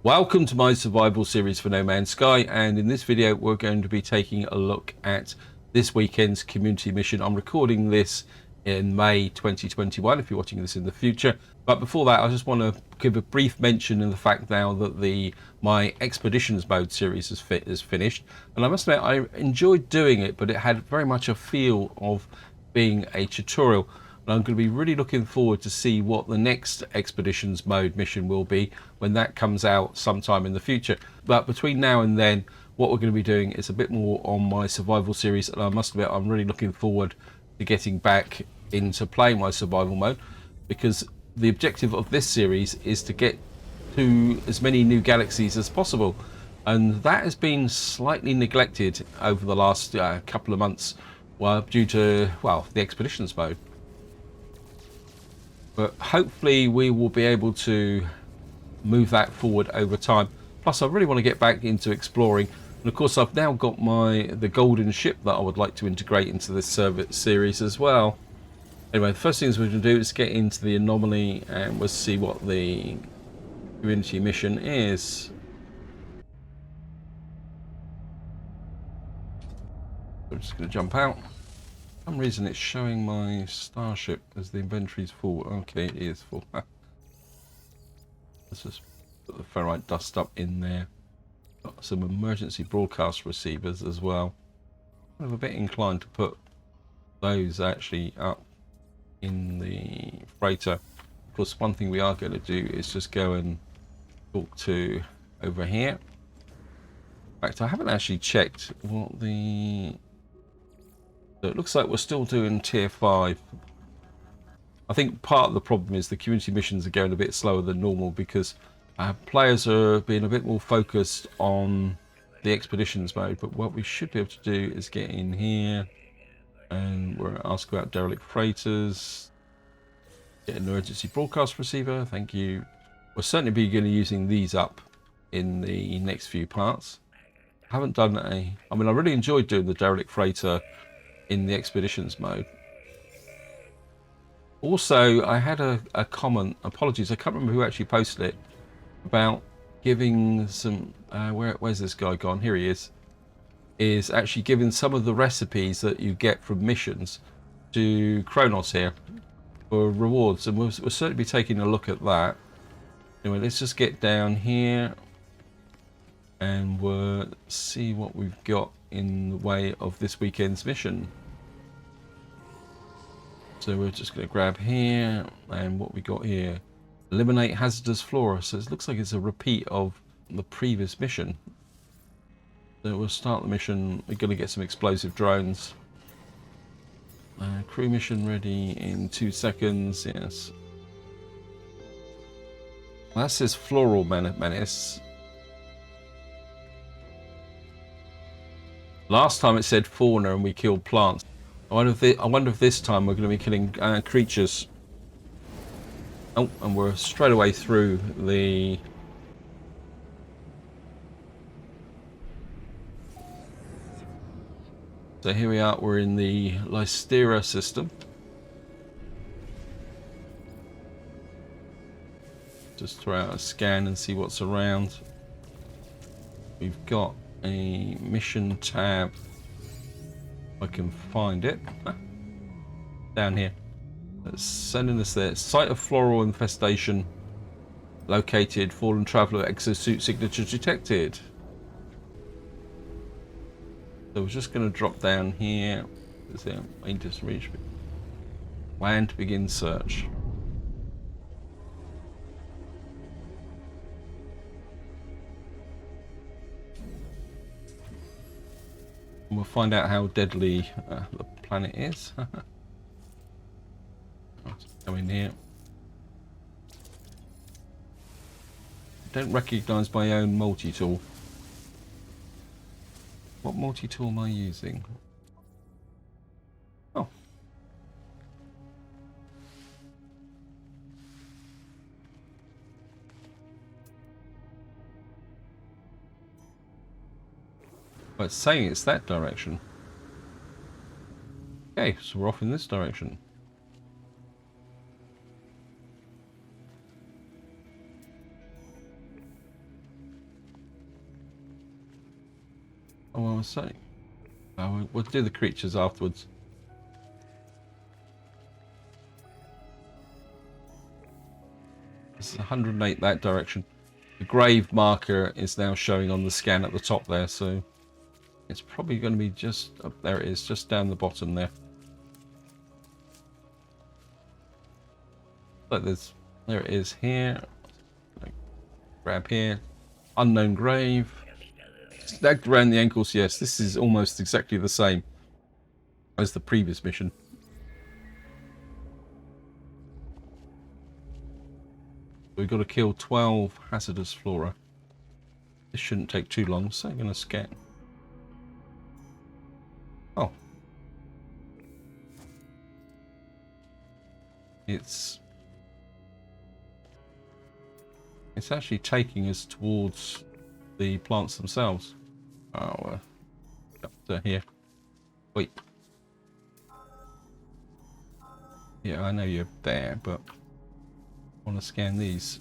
Welcome to my survival series for No Man's Sky, and in this video we're going to be taking a look at this weekend's community mission. I'm recording this in May 2021 if you're watching this in the future, but before that I just want to give a brief mention of the fact now that my expeditions mode series is finished, and I must admit I enjoyed doing it, but it had very much a feel of being a tutorial. And I'm going to be really looking forward to see what the next expeditions mode mission will be when that comes out sometime in the future. But between now and then, what we're going to be doing is a bit more on my survival series, and I must admit I'm really looking forward to getting back into playing my survival mode, because the objective of this series is to get to as many new galaxies as possible, and that has been slightly neglected over the last couple of months, due to the expeditions mode. But hopefully we will be able to move that forward over time. Plus I really want to get back into exploring, and of course I've now got the golden ship that I would like to integrate into this series as well. Anyway, the first things we're going to do is get into the anomaly and we'll see what the community mission is. I'm just going to jump out. For some reason it's showing my starship as the inventory's full. Okay, it is full. Let's just put the ferrite dust up in there. Got some emergency broadcast receivers as well. I'm a bit inclined to put those actually up in the freighter. Of course, one thing we are going to do is just go and talk to over here. In fact, I haven't actually checked what so it looks like we're still doing tier 5. I think part of the problem is the community missions are going a bit slower than normal because players are being a bit more focused on the expeditions mode. But what we should be able to do is get in here and we're asked about derelict freighters. Get an emergency broadcast receiver, thank you. We'll certainly be going to using these up in the next few parts. I haven't done I really enjoyed doing the derelict freighter in the expeditions mode. Also, I had a comment, apologies, I can't remember who actually posted it, about giving some where's this guy gone? Here he is actually giving some of the recipes that you get from missions to Kronos here for rewards, and we'll certainly be taking a look at that. Anyway, let's just get down here and we'll see what we've got in the way of this weekend's mission. So we're just going to grab here, and what we got here, eliminate hazardous flora. So it looks like it's a repeat of the previous mission. So we'll start the mission. We're going to get some explosive drones. Crew mission ready in 2 seconds. Yes. That says floral menace. Last time it said fauna and we killed plants. I wonder if this time we're going to be killing creatures. Oh, and we're straight away through the... So here we are, we're in the Lystera system. Just throw out a scan and see what's around. We've got a mission tab. I can find it down here. It's sending us there. Site of floral infestation located. Fallen traveler exosuit signature detected. So we're just going to drop down here. Is there main reach? Plan to begin search. And we'll find out how deadly the planet is. Go in here. Don't recognise my own multi-tool. What multi-tool am I using? Oh. Well, it's saying it's that direction. Okay, so we're off in this direction. Oh, I was saying. Oh, we'll do the creatures afterwards. This is 108 that direction. The grave marker is now showing on the scan at the top there, so it's probably going to be just up there. It is just down the bottom there. But there it is here. Grab here. Unknown grave. Snagged around the ankles. Yes, this is almost exactly the same as the previous mission. We've got to kill 12 hazardous flora. This shouldn't take too long, so I'm going to scan. Oh. It's actually taking us towards the plants themselves. Oh, up to here. Wait. Yeah, I know you're there, but I want to scan these.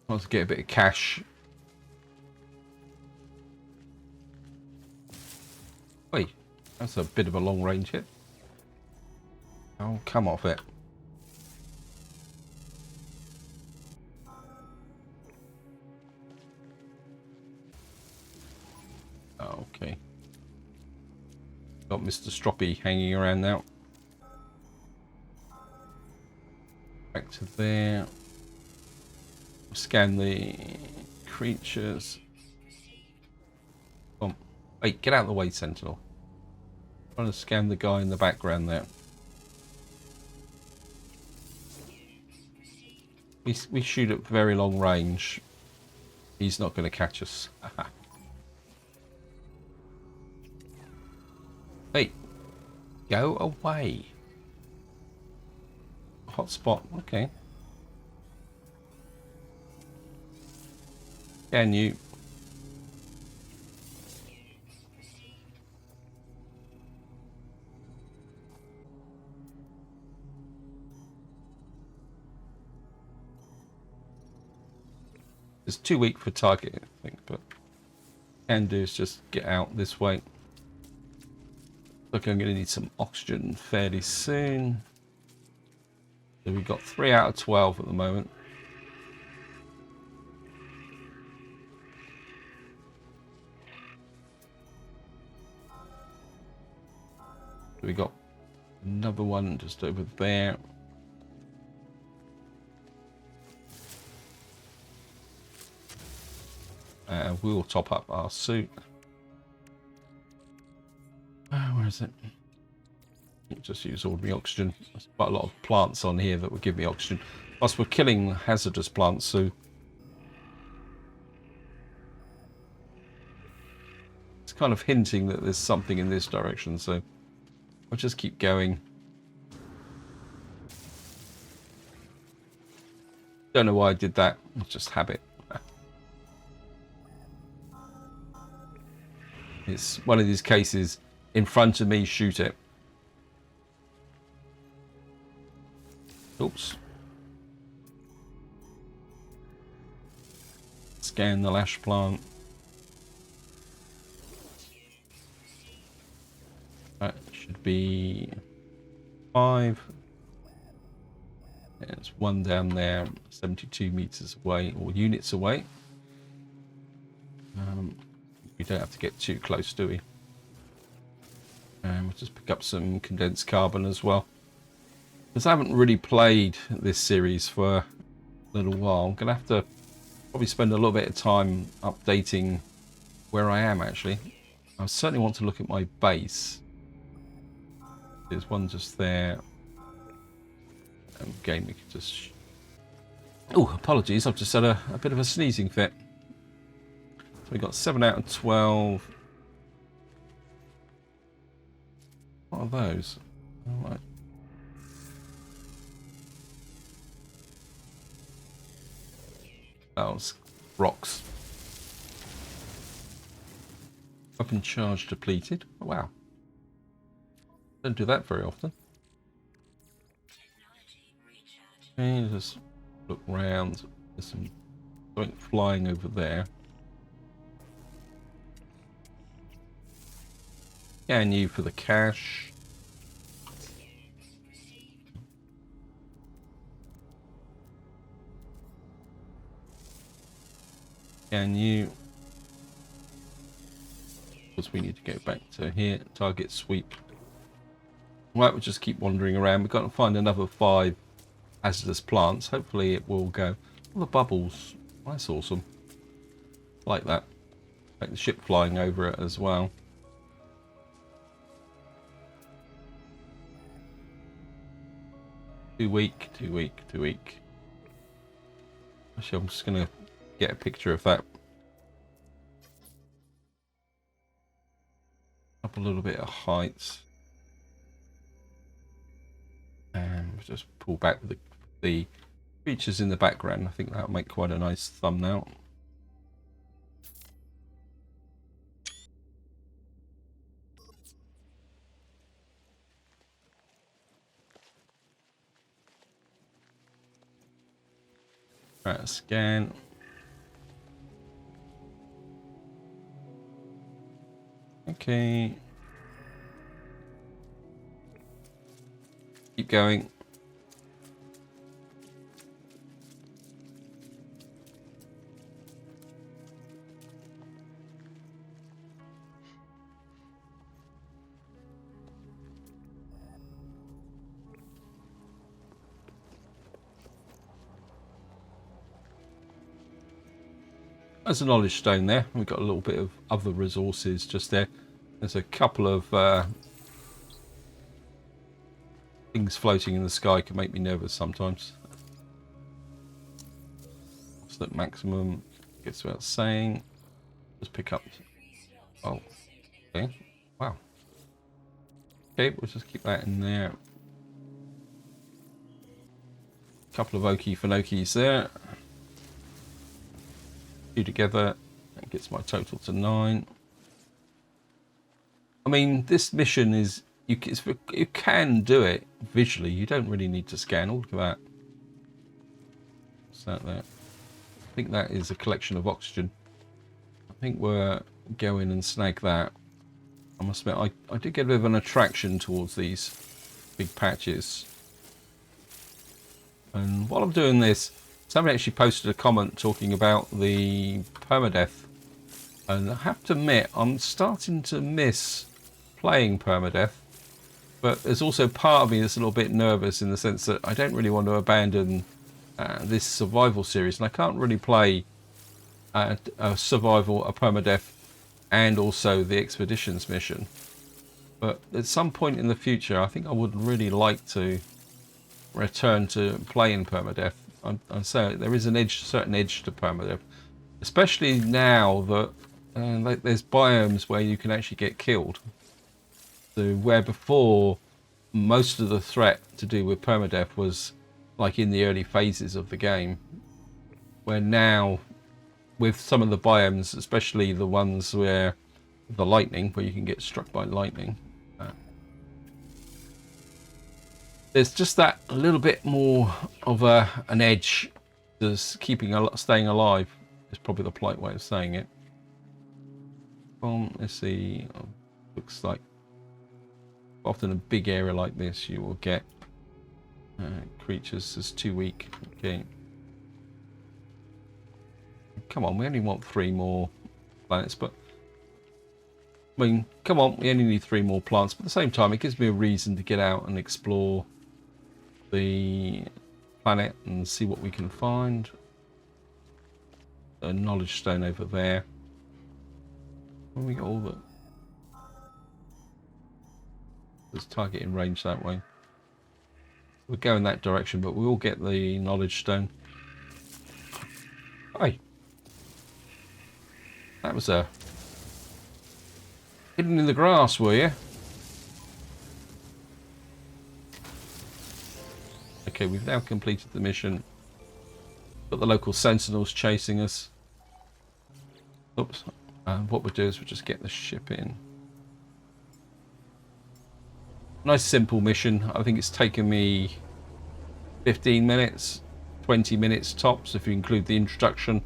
I want to get a bit of cash. Wait, that's a bit of a long range hit. Oh, come off it. Oh, okay. Got Mr. Stroppy hanging around now. Back to there. Scan the creatures. Come on. Wait, get out of the way, Sentinel. I'm trying to scan the guy in the background there. We shoot at very long range. He's not going to catch us. Hey, go away. Hotspot, okay. Can you? It's too weak for targeting, I think, but can do is just get out this way. Look, I'm going to need some oxygen fairly soon. So we've got 3 out of 12 at the moment. We got another one just over there. We'll top up our suit. Where is it? Just use ordinary oxygen. There's quite a lot of plants on here that will give me oxygen. Plus we're killing hazardous plants, so it's kind of hinting that there's something in this direction, so I'll just keep going. Don't know why I did that. It's just habit. It's one of these cases, in front of me, shoot it. Oops. Scan the lash plant. That should be 5. There's one down there, 72 meters away, or units away. We don't have to get too close, do we? And we'll just pick up some condensed carbon as well. Because I haven't really played this series for a little while, I'm going to have to probably spend a little bit of time updating where I am, actually. I certainly want to look at my base. There's one just there. Again, we could just... Oh, apologies, I've just had a bit of a sneezing fit. So we got 7 out of 12. What are those? All right. That was rocks. Weapon charge depleted. Oh, wow. Don't do that very often. Okay, just look round. There's some something flying over there. Scan you for the cache. Scan you. Because we need to go back to here. Target sweep. Right, we'll just keep wandering around. We've got to find another 5 hazardous plants. Hopefully it will go. All the bubbles. That's awesome. Like that. Like the ship flying over it as well. Too weak, too weak, too weak. Actually, I'm just going to get a picture of that. Up a little bit of height. And we'll just pull back the features in the background. I think that'll make quite a nice thumbnail. Right, scan. Okay. Keep going. There's a knowledge stone there. We've got a little bit of other resources just there. There's a couple of things floating in the sky can make me nervous sometimes. What's that maximum? Gets without saying. Just pick up. Oh, okay. Wow. Okay, we'll just keep that in there. A couple of Okie Finokis there. Two together. That gets my total to 9. I mean, this mission is you can do it visually. You don't really need to scan. Oh, look at that. What's that there? I think that is a collection of oxygen. I think we'll go in and snag that. I must admit, I did get a bit of an attraction towards these big patches. And while I'm doing this, somebody actually posted a comment talking about the permadeath. And I have to admit, I'm starting to miss playing permadeath. But there's also part of me that's a little bit nervous in the sense that I don't really want to abandon this survival series. And I can't really play a survival, a permadeath, and also the expeditions mission. But at some point in the future, I think I would really like to return to playing permadeath. I'm saying there is an certain edge to permadeath, especially now that like there's biomes where you can actually get killed. So where before most of the threat to do with permadeath was like in the early phases of the game, where now with some of the biomes, especially the ones where the lightning, where you can get struck by lightning, there's just that a little bit more of an edge to staying alive. Is probably the polite way of saying it. Let's see. Looks like often a big area like this, you will get creatures as too weak. Okay. Come on, we only want 3 more planets, but I mean, come on, we only need 3 more plants. But at the same time, it gives me a reason to get out and explore the planet and see what we can find. A knowledge stone over there. When we got all the there's target in range that way. We'll go in that direction, but we will get the knowledge stone. Hey, that was hidden in the grass, were you? Okay, we've now completed the mission. Got the local sentinels chasing us. Oops. What we'll do is we'll just get the ship in. Nice simple mission. I think it's taken me 15 minutes, 20 minutes tops if you include the introduction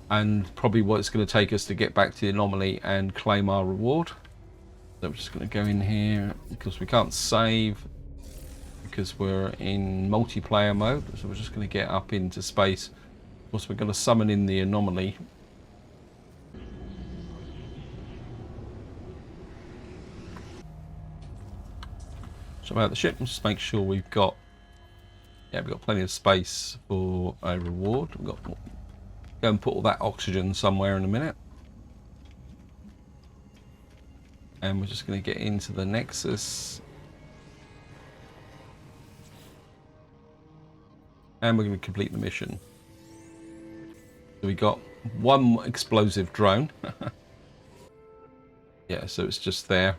and probably what it's going to take us to get back to the anomaly and claim our reward. So we're just going to go in here because we can't save because we're in multiplayer mode. So we're just going to get up into space. Of course, we're going to summon in the anomaly. So about the ship, just make sure we've got plenty of space for a reward. We've got go and put all that oxygen somewhere in a minute. And we're just going to get into the Nexus. And we're going to complete the mission. So we got one explosive drone. Yeah, so it's just there.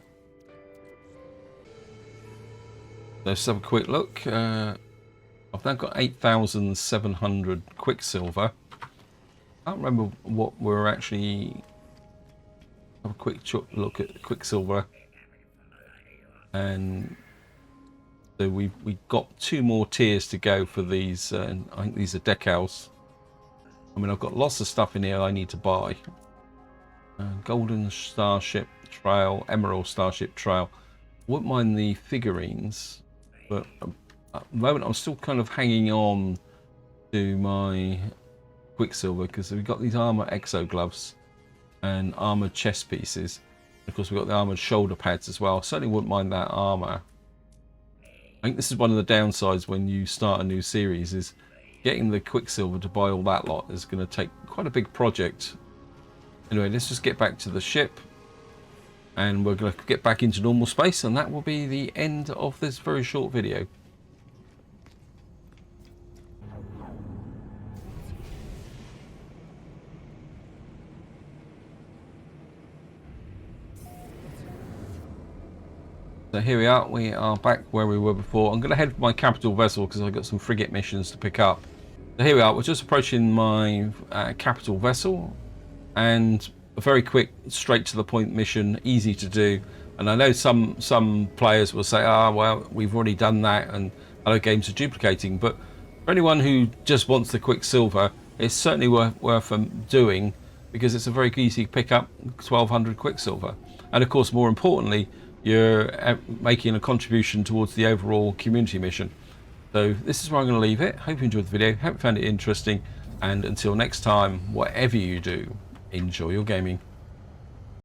Let's have a quick look. I've now got 8,700 Quicksilver. I can't remember what we're actually... Have a quick look at Quicksilver. And so we've got 2 more tiers to go for these. I think these are decals. I mean, I've got lots of stuff in here I need to buy. Golden Starship Trail, Emerald Starship Trail. Wouldn't mind the figurines, but at the moment I'm still kind of hanging on to my Quicksilver because we've got these armor exo gloves and armored chest pieces. Of course, we've got the armored shoulder pads as well. Certainly wouldn't mind that armor. I think this is one of the downsides when you start a new series, is getting the Quicksilver to buy all that lot is going to take quite a big project. Anyway, let's just get back to the ship. And we're going to get back into normal space, and that will be the end of this very short video. So here we are back where we were before. I'm going to head for my capital vessel because I've got some frigate missions to pick up. So here we are, we're just approaching my capital vessel, and a very quick, straight to the point mission, easy to do. And I know some players will say, well, we've already done that and other games are duplicating, but for anyone who just wants the Quicksilver, it's certainly worth doing, because it's a very easy pick up, 1200 Quicksilver. And of course, more importantly, you're making a contribution towards the overall community mission. So this is where I'm going to leave it. Hope you enjoyed the video, hope you found it interesting, and until next time, whatever you do, enjoy your gaming.